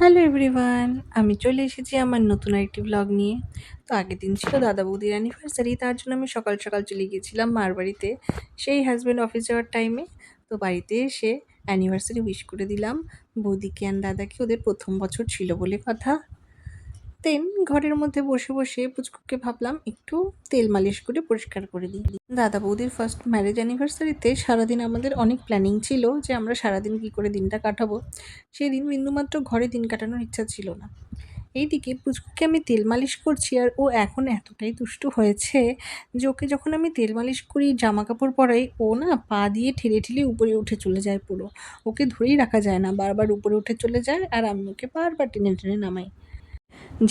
Hello everyone, আমি চলে এসেছি আমার নতুন আরেকটি ব্লগ নিয়ে। তো আগের দিন ছিল দাদা বৌদির অ্যানিভার্সারি, তার জন্য আমি সকাল সকাল চলে গিয়েছিলাম মার বাড়িতে। সেই হাজব্যান্ড অফিস যাওয়ার টাইমে তো বাড়িতে এসে অ্যানিভার্সারি উইশ করে দিলাম বৌদিকে অ্যান্ড দাদাকে। ওদের প্রথম বছর ছিল বলে কথা। দেন ঘরের মধ্যে বসে বসে পুচকুকে ভাবলাম একটু তেল মালিশ করে পরিষ্কার করে দিই। দাদা বৌদির ফার্স্ট ম্যারেজ অ্যানিভার্সারিতে সারাদিন আমাদের অনেক প্ল্যানিং ছিল যে আমরা সারাদিন কী করে দিনটা কাটাবো। সেই দিন বিন্দুমাত্র ঘরে দিন কাটানোর ইচ্ছা ছিল না। এইদিকে পুচকুকে আমি তেল মালিশ করছি আর ও এখন এতটাই দুষ্টু হয়েছে যে ওকে যখন আমি তেল মালিশ করি, জামা কাপড় পরাই, ও না পা দিয়ে ঠেলে ঠেলে উপরে উঠে চলে যায় পুরো। ওকে ধরেই রাখা যায় না, বারবার উপরে উঠে চলে যায় আর আমি ওকে বারবার টেনে টেনে নামাই।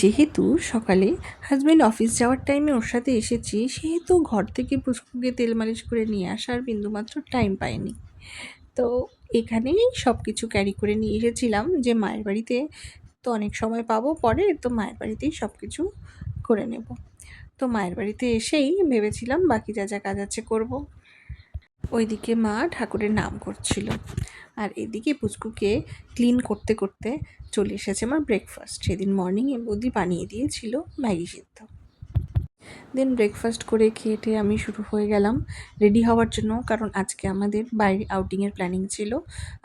যেহেতু সকালে হাজব্যান্ড অফিস যাওয়ার টাইমে ওর সাথে এসেছি, সেহেতু ঘর থেকে পুচকুকে তেল মালিশ করে নিয়ে আসার বিন্দুমাত্র টাইম পাইনি। তো এখানেই সব কিছু ক্যারি করে নিয়ে এসেছিলাম যে মায়ের বাড়িতে তো অনেক সময় পাবো পরে, তো মায়ের বাড়িতেই সব কিছু করে নেব। তো মায়ের বাড়িতে এসেই ভেবেছিলাম বাকি যা যা কাজ আছে করব। ওইদিকে মা ঠাকুরের নাম করছিল আর এদিকে পুচকুকে ক্লিন করতে করতে চলে এসেছে আমার ব্রেকফাস্ট। সেদিন মর্নিংয়ে বৌদি বানিয়ে দিয়েছিল ম্যাগি সিদ্ধ। দেন ব্রেকফাস্ট করে খেয়ে টেয়ে আমি শুরু হয়ে গেলাম রেডি হওয়ার জন্য, কারণ আজকে আমাদের বাইরে আউটিংয়ের প্ল্যানিং ছিল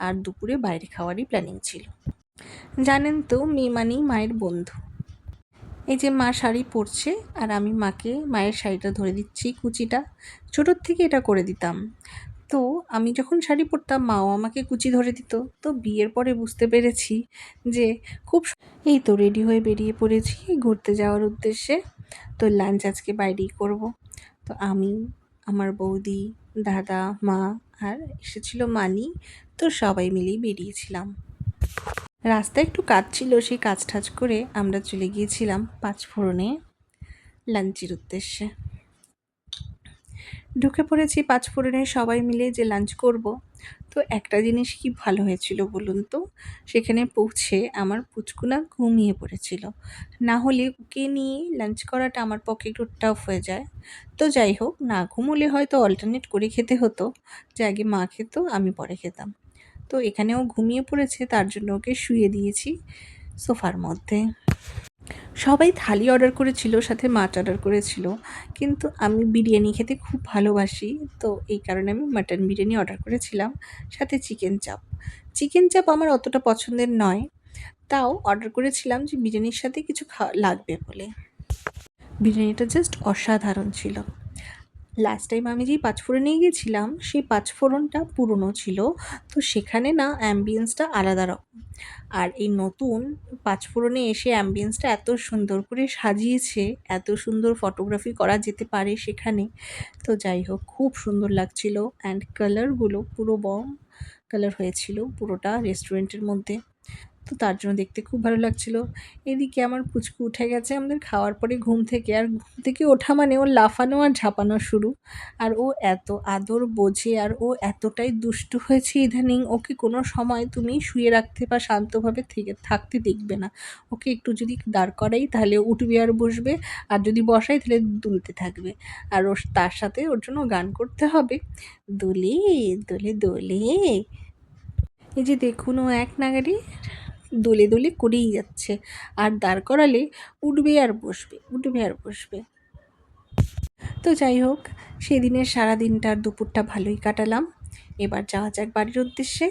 আর দুপুরে বাইরে খাওয়ারই প্ল্যানিং ছিল। জানেন তো, মেয়ে মানেই মায়ের বন্ধু। এই যে মা শাড়ি পরছে আর আমি মাকে মায়ের শাড়িটা ধরে দিচ্ছি, কুচিটা। ছোটোর থেকে এটা করে দিতাম। তো আমি যখন শাড়ি পরতাম মাও আমাকে কুচি ধরে দিত। তো বিয়ের পরে বুঝতে পেরেছি যে এই তো রেডি হয়ে বেরিয়ে পড়েছি ঘুরতে যাওয়ার উদ্দেশ্যে। তো লাঞ্চ আজকে বাইরেই করব। তো আমি, আমার বৌদি, দাদা, মা আর এসেছিল মানি। তো সবাই মিলেই বেরিয়েছিলাম। রাস্তায় একটু কাজ ছিল, সেই কাজ টাজ করে আমরা চলে গিয়েছিলাম পাঁচফোড়নে লাঞ্চের উদ্দেশ্যে। ঢুকে পড়েছি পাঁচফোড়নে সবাই মিলে যে লাঞ্চ করব। তো একটা জিনিস কি ভালো হয়েছিল বলুন তো, সেখানে পৌঁছে আমার পুচকু না ঘুমিয়ে পড়েছিল। না হলে ওকে নিয়ে লাঞ্চ করাটা আমার পক্ষে একটু টাফ হয়ে যায়। তো যাই হোক, না ঘুমোলে হয়তো অল্টারনেট করে খেতে হতো, যে আগে মা খেত আমি পরে খেতাম। তো এখানেও ঘুমিয়ে পড়েছে, তার জন্য ওকে শুয়ে দিয়েছি সোফার মধ্যে। সবাই থালি অর্ডার করেছিল, সাথে মাছ অর্ডার করেছিল, কিন্তু আমি বিরিয়ানি খেতে খুব ভালোবাসি। তো এই কারণে আমি মাটন বিরিয়ানি অর্ডার করেছিলাম, সাথে চিকেন চাপ। চিকেন চাপ আমার অতটা পছন্দের নয়, তাও অর্ডার করেছিলাম যে বিরিয়ানির সাথে কিছু লাগবে বলে। বিরিয়ানিটা জাস্ট অসাধারণ ছিল। লাস্ট টাইম আমি যেই পাঁচফোড়নে গিয়েছিলাম সেই পাঁচফোড়নটা পুরনো ছিল, তো সেখানে না অ্যাম্বিয়েন্সটা আলাদা রকম। আর এই নতুন পাঁচফোড়নে এসে অ্যাম্বিয়েন্সটা এত সুন্দর করে সাজিয়েছে, এত সুন্দর ফটোগ্রাফি করা যেতে পারে সেখানে। তো যাই হোক, খুব সুন্দর লাগছিল অ্যান্ড কালারগুলো পুরো বম কালার হয়েছিল পুরোটা রেস্টুরেন্টের মধ্যে। তো তার জন্য দেখতে খুব ভালো লাগছিল। এদিকে আমার পুচকু উঠে গেছে আমাদের খাওয়ার পরে ঘুম থেকে, আর ঘুম থেকে ওঠা মানে ওর লাফানো আর ঝাঁপানো শুরু। আর ও এত আদর বোঝে আর ও এতটাই দুষ্টু হয়েছে ইদানিং, ওকে কোনো সময় তুমি শুয়ে রাখতে বা শান্তভাবে থাকতে দেখবে না। ওকে একটু যদি দাঁড় করাই তাহলে উঠবে আর বসবে, আর যদি বসাই তাহলে দুলতে থাকবে। আর তার সাথে ওর জন্য গান করতে হবে, দোলে দোলে দোলে। এই যে দেখুন, ও এক নাগাড়ে দোলে দোলে করেই যাচ্ছে, আর দাঁড় করালে উঠবে আর বসবে, উঠবে আর বসবে। তো যাই হোক, সেদিনের সারা দিনটা আর দুপুরটা ভালোই কাটালাম। এবার যাওয়া যাক বাড়ির উদ্দেশ্যে।